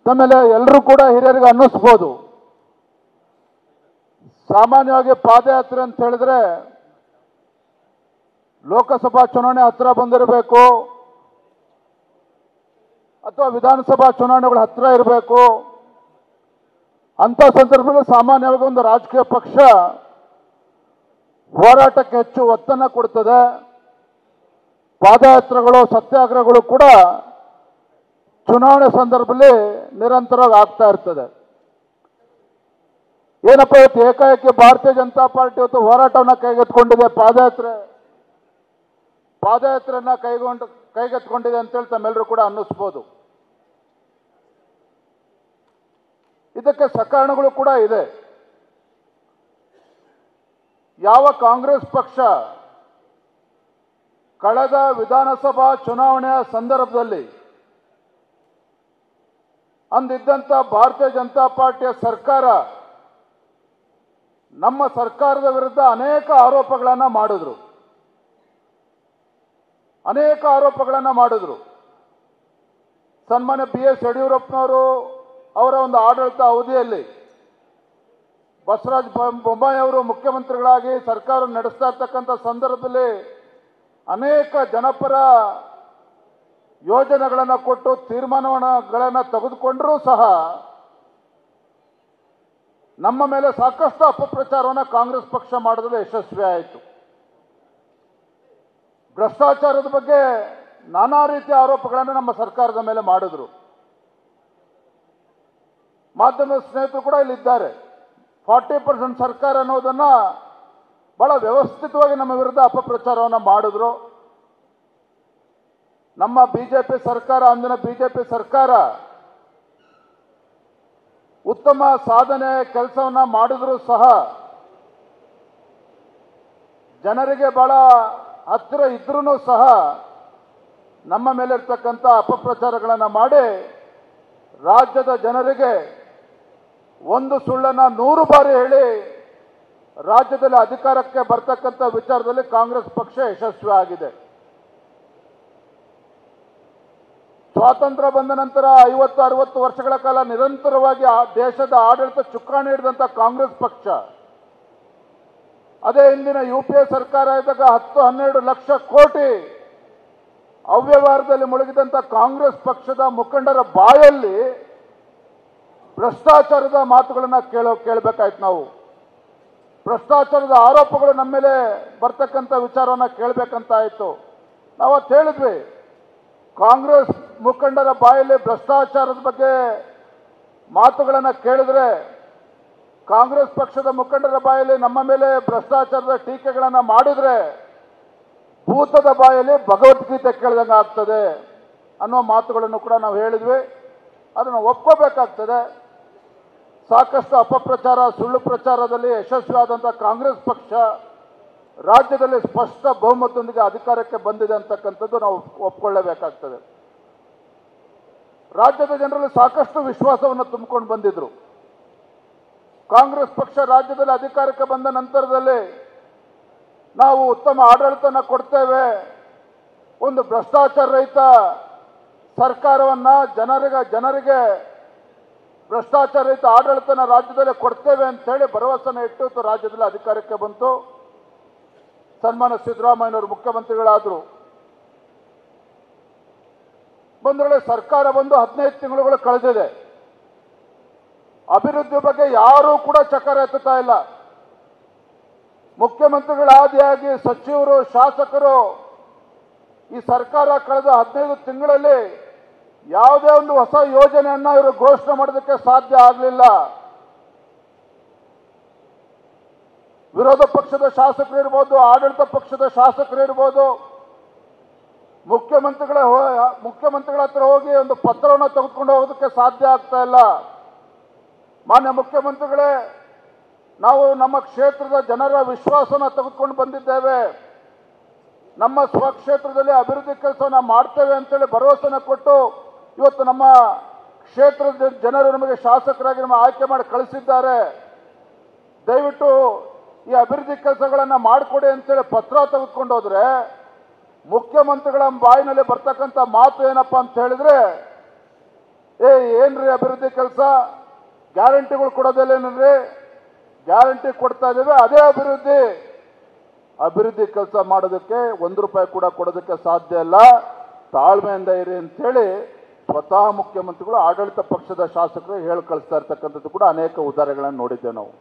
ಆಮೇಲೆ ಎಲ್ಲರೂ ಕೂಡ ಹಿರಿಯರಿಗೆ ಅನ್ನಿಸ್ಬೋದು, ಸಾಮಾನ್ಯವಾಗಿ ಪಾದಯಾತ್ರೆ ಅಂತ ಹೇಳಿದ್ರೆ ಲೋಕಸಭಾ ಚುನಾವಣೆ ಹತ್ರ ಬಂದಿರಬೇಕು ಅಥವಾ ವಿಧಾನಸಭಾ ಚುನಾವಣೆಗಳು ಹತ್ರ ಇರಬೇಕು. ಅಂತ ಸಂದರ್ಭದಲ್ಲಿ ಸಾಮಾನ್ಯವಾಗಿ ಒಂದು ರಾಜಕೀಯ ಪಕ್ಷ ಹೋರಾಟಕ್ಕೆ ಹೆಚ್ಚು ಒತ್ತನ್ನು ಕೊಡ್ತದೆ. ಪಾದಯಾತ್ರೆಗಳು, ಸತ್ಯಾಗ್ರಹಗಳು ಕೂಡ ಚುನಾವಣೆ ಸಂದರ್ಭದಲ್ಲಿ ನಿರಂತರವಾಗಿ ಆಗ್ತಾ ಇರ್ತದೆ. ಏನಪ್ಪ ಇವತ್ತು ಏಕಾಏಕಿ ಭಾರತೀಯ ಜನತಾ ಪಾರ್ಟಿ ಇವತ್ತು ಹೋರಾಟವನ್ನು ಕೈಗೆತ್ತಿಕೊಂಡಿದೆ, ಪಾದಯಾತ್ರೆಯನ್ನ ಕೈಗೆತ್ತಿಕೊಂಡಿದೆ ಅಂತೇಳಿ ತಮ್ಮೆಲ್ಲರೂ ಕೂಡ ಅನ್ನಿಸ್ಬೋದು. ಇದಕ್ಕೆ ಸಕಾರಣಗಳು ಕೂಡ ಇದೆ. ಯಾವ ಕಾಂಗ್ರೆಸ್ ಪಕ್ಷ ಕಳೆದ ವಿಧಾನಸಭಾ ಚುನಾವಣೆಯ ಸಂದರ್ಭದಲ್ಲಿ ಅಂದಿದ್ದಂಥ ಭಾರತೀಯ ಜನತಾ ಪಾರ್ಟಿಯ ಸರ್ಕಾರ ನಮ್ಮ ಸರ್ಕಾರದ ವಿರುದ್ಧ ಅನೇಕ ಆರೋಪಗಳನ್ನು ಮಾಡಿದ್ರು. ಸನ್ಮಾನ್ಯ BS ಯಡಿಯೂರಪ್ಪನವರು ಅವರ ಒಂದು ಆಡಳಿತ ಅವಧಿಯಲ್ಲಿ ಬಸವರಾಜ ಬೊಮ್ಮಾಯಿ ಅವರು ಮುಖ್ಯಮಂತ್ರಿಗಳಾಗಿ ಸರ್ಕಾರ ನಡೆಸ್ತಾ ಇರ್ತಕ್ಕಂಥ ಸಂದರ್ಭದಲ್ಲಿ ಅನೇಕ ಜನಪರ ಯೋಜನೆಗಳನ್ನು ಕೊಟ್ಟು ತೀರ್ಮಾನಗಳನ್ನು ತೆಗೆದುಕೊಂಡರೂ ಸಹ ನಮ್ಮ ಮೇಲೆ ಸಾಕಷ್ಟು ಅಪಪ್ರಚಾರವನ್ನು ಕಾಂಗ್ರೆಸ್ ಪಕ್ಷ ಮಾಡೋದ್ರಲ್ಲಿ ಯಶಸ್ವಿ ಆಯಿತು. ಭ್ರಷ್ಟಾಚಾರದ ಬಗ್ಗೆ ನಾನಾ ರೀತಿಯ ಆರೋಪಗಳನ್ನು ನಮ್ಮ ಸರ್ಕಾರದ ಮೇಲೆ ಮಾಡಿದ್ರು. ಮಾಧ್ಯಮದ ಸ್ನೇಹಿತರು ಕೂಡ ಇಲ್ಲಿದ್ದಾರೆ. 40% ಸರ್ಕಾರ ಅನ್ನೋದನ್ನ ಬಹಳ ವ್ಯವಸ್ಥಿತವಾಗಿ ನಮ್ಮ ವಿರುದ್ಧ ಅಪಪ್ರಚಾರವನ್ನು ಮಾಡಿದ್ರು. ನಮ್ಮ ಬಿಜೆಪಿ ಸರ್ಕಾರ, ಅಂದಿನ ಬಿಜೆಪಿ ಸರ್ಕಾರ ಉತ್ತಮ ಸಾಧನೆ ಕೆಲಸವನ್ನ ಮಾಡಿದ್ರು ಸಹ ಜನರಿಗೆ ಬಹಳ ಹತ್ತಿರ ಇದ್ರೂ ಸಹ ನಮ್ಮ ಮೇಲೆ ಇರ್ತಕ್ಕಂಥ ಅಪಪ್ರಚಾರಗಳನ್ನು ಮಾಡಿ ರಾಜ್ಯದ ಜನರಿಗೆ ಒಂದು ಸುಳ್ಳನ್ನ 100 ಬಾರಿ ಹೇಳಿ ರಾಜ್ಯದಲ್ಲಿ ಅಧಿಕಾರಕ್ಕೆ ಬರ್ತಕ್ಕಂಥ ವಿಚಾರದಲ್ಲಿ ಕಾಂಗ್ರೆಸ್ ಪಕ್ಷ ಯಶಸ್ವಿ ಆಗಿದೆ. ಸ್ವಾತಂತ್ರ್ಯ ಬಂದ ನಂತರ 50-60 ವರ್ಷಗಳ ಕಾಲ ನಿರಂತರವಾಗಿ ದೇಶದ ಆಡಳಿತ ಚುಕ್ಕಾಣಿ ಹಿಡಿದಂಥ ಕಾಂಗ್ರೆಸ್ ಪಕ್ಷ, ಅದೇ ಹಿಂದಿನ UPA ಸರ್ಕಾರ ಇದ್ದಾಗ 10-12 ಲಕ್ಷ ಕೋಟಿ ಅವ್ಯವಹಾರದಲ್ಲಿ ಮುಳುಗಿದಂಥ ಕಾಂಗ್ರೆಸ್ ಪಕ್ಷದ ಮುಖಂಡರ ಬಾಯಲ್ಲಿ ಭ್ರಷ್ಟಾಚಾರದ ಮಾತುಗಳನ್ನು ಕೇಳಬೇಕಾಯ್ತು. ನಾವು ಭ್ರಷ್ಟಾಚಾರದ ಆರೋಪಗಳು ನಮ್ಮ ಮೇಲೆ ಬರ್ತಕ್ಕಂಥ ವಿಚಾರವನ್ನು ಕೇಳಬೇಕಂತ ಆಯಿತು. ನಾವು ಅದು ಹೇಳಿದ್ವಿ, ಕಾಂಗ್ರೆಸ್ ಮುಖಂಡರ ಬಾಯಲ್ಲಿ ಭ್ರಷ್ಟಾಚಾರದ ಬಗ್ಗೆ ಮಾತುಗಳನ್ನು ಕೇಳಿದ್ರೆ, ಕಾಂಗ್ರೆಸ್ ಪಕ್ಷದ ಮುಖಂಡರ ಬಾಯಲ್ಲಿ ನಮ್ಮ ಮೇಲೆ ಭ್ರಷ್ಟಾಚಾರದ ಟೀಕೆಗಳನ್ನು ಮಾಡಿದ್ರೆ ಭೂತದ ಬಾಯಲ್ಲಿ ಭಗವದ್ಗೀತೆ ಕೇಳಿದಂಗೆ ಆಗ್ತದೆ ಅನ್ನೋ ಮಾತುಗಳನ್ನು ಕೂಡ ನಾವು ಹೇಳಿದ್ವಿ. ಅದನ್ನು ಒಪ್ಕೋಬೇಕಾಗ್ತದೆ. ಸಾಕಷ್ಟು ಅಪಪ್ರಚಾರ, ಸುಳ್ಳು ಪ್ರಚಾರದಲ್ಲಿ ಯಶಸ್ವಿಯಾದಂಥ ಕಾಂಗ್ರೆಸ್ ಪಕ್ಷ ರಾಜ್ಯದಲ್ಲಿ ಸ್ಪಷ್ಟ ಬಹುಮತದೊಂದಿಗೆ ಅಧಿಕಾರಕ್ಕೆ ಬಂದಿದೆ ಅಂತಕ್ಕಂಥದ್ದು ನಾವು ಒಪ್ಕೊಳ್ಳೇಬೇಕಾಗ್ತದೆ. ರಾಜ್ಯದ ಜನರಲ್ಲಿ ಸಾಕಷ್ಟು ವಿಶ್ವಾಸವನ್ನು ತುಂಬಿಕೊಂಡು ಬಂದಿದ್ರು. ಕಾಂಗ್ರೆಸ್ ಪಕ್ಷ ರಾಜ್ಯದಲ್ಲಿ ಅಧಿಕಾರಕ್ಕೆ ಬಂದ ನಂತರದಲ್ಲಿ ನಾವು ಉತ್ತಮ ಆಡಳಿತನ ಕೊಡ್ತೇವೆ, ಒಂದು ಭ್ರಷ್ಟಾಚಾರ ರಹಿತ ಸರ್ಕಾರವನ್ನ ಜನರಿಗೆ ಭ್ರಷ್ಟಾಚಾರ ರಹಿತ ಆಡಳಿತನ ರಾಜ್ಯದಲ್ಲಿ ಕೊಡ್ತೇವೆ ಅಂತ ಹೇಳಿ ಭರವಸೆನ ಇಟ್ಟು ರಾಜ್ಯದಲ್ಲಿ ಅಧಿಕಾರಕ್ಕೆ ಬಂತು. ಸನ್ಮಾನ್ಯ ಸಿದ್ದರಾಮಯ್ಯನವರು ಮುಖ್ಯಮಂತ್ರಿಗಳಾದರು. ಬಂದ್ರೊಳಗೆ ಸರ್ಕಾರ ಬಂದು 15 ತಿಂಗಳುಗಳು ಕಳೆದಿದೆ. ಅಭಿವೃದ್ಧಿ ಬಗ್ಗೆ ಯಾರೂ ಕೂಡ ಚಕಾರ ಎತ್ತುತ್ತಾ ಇಲ್ಲ. ಮುಖ್ಯಮಂತ್ರಿಗಳಾದಿಯಾಗಿ ಸಚಿವರು, ಶಾಸಕರು ಈ ಸರ್ಕಾರ ಕಳೆದ 15 ತಿಂಗಳಲ್ಲಿ ಯಾವುದೇ ಒಂದು ಹೊಸ ಯೋಜನೆಯನ್ನ ಇವರು ಘೋಷಣೆ ಮಾಡೋದಕ್ಕೆ ಸಾಧ್ಯ ಆಗಲಿಲ್ಲ. ವಿರೋಧ ಪಕ್ಷದ ಶಾಸಕರು ಇರ್ಬೋದು, ಆಡಳಿತ ಪಕ್ಷದ ಶಾಸಕರು ಇರ್ಬೋದು, ಮುಖ್ಯಮಂತ್ರಿಗಳ ಹತ್ರ ಹೋಗಿ ಒಂದು ಪತ್ರವನ್ನು ತೆಗೆದುಕೊಂಡು ಹೋಗೋದಕ್ಕೆ ಸಾಧ್ಯ ಆಗ್ತಾ ಇಲ್ಲ. ಮಾನ್ಯ ಮುಖ್ಯಮಂತ್ರಿಗಳೇ, ನಾವು ನಮ್ಮ ಕ್ಷೇತ್ರದ ಜನರ ವಿಶ್ವಾಸನ ತೆಗೆದುಕೊಂಡು ಬಂದಿದ್ದೇವೆ, ನಮ್ಮ ಸ್ವಕ್ಷೇತ್ರದಲ್ಲಿ ಅಭಿವೃದ್ಧಿ ಕೆಲಸವನ್ನು ಮಾಡ್ತೇವೆ ಅಂತೇಳಿ ಭರವಸೆನ ಕೊಟ್ಟು ಇವತ್ತು ನಮ್ಮ ಕ್ಷೇತ್ರದ ಜನರು ನಮಗೆ ಶಾಸಕರಾಗಿ ನಮ್ಮ ಆಯ್ಕೆ ಮಾಡಿ ಕಳಿಸಿದ್ದಾರೆ. ದಯವಿಟ್ಟು ಈ ಅಭಿವೃದ್ಧಿ ಕೆಲಸಗಳನ್ನು ಮಾಡಿಕೊಡಿ ಅಂತೇಳಿ ಪತ್ರ ತೆಗೆದುಕೊಂಡು ಹೋದ್ರೆ ಮುಖ್ಯಮಂತ್ರಿಗಳ ಬಾಯಿನಲ್ಲಿ ಬರ್ತಕ್ಕಂಥ ಮಾತು ಏನಪ್ಪಾ ಅಂತ ಹೇಳಿದ್ರೆ, ಏನ್ರಿ ಅಭಿವೃದ್ಧಿ ಕೆಲಸ, ಗ್ಯಾರಂಟಿಗಳು ಕೊಡೋದಿಲ್ಲೇನ್ರಿ? ಗ್ಯಾರಂಟಿ ಕೊಡ್ತಾ ಇದ್ದೇವೆ, ಅದೇ ಅಭಿವೃದ್ಧಿ ಕೆಲಸ ಮಾಡೋದಕ್ಕೆ ₹1 ಕೂಡ ಕೊಡೋದಕ್ಕೆ ಸಾಧ್ಯ ಇಲ್ಲ. ತಾಳ್ಮೆಯಿಂದ ಇರಿ ಅಂತೇಳಿ ಸ್ವತಃ ಮುಖ್ಯಮಂತ್ರಿಗಳು ಆಡಳಿತ ಪಕ್ಷದ ಶಾಸಕರು ಹೇಳಿ ಕಳಿಸ್ತಾ ಇರ್ತಕ್ಕಂಥದ್ದು ಕೂಡ ಅನೇಕ ಉದಾಹರಣೆಗಳನ್ನು ನೋಡಿದ್ದೇವೆ ನಾವು.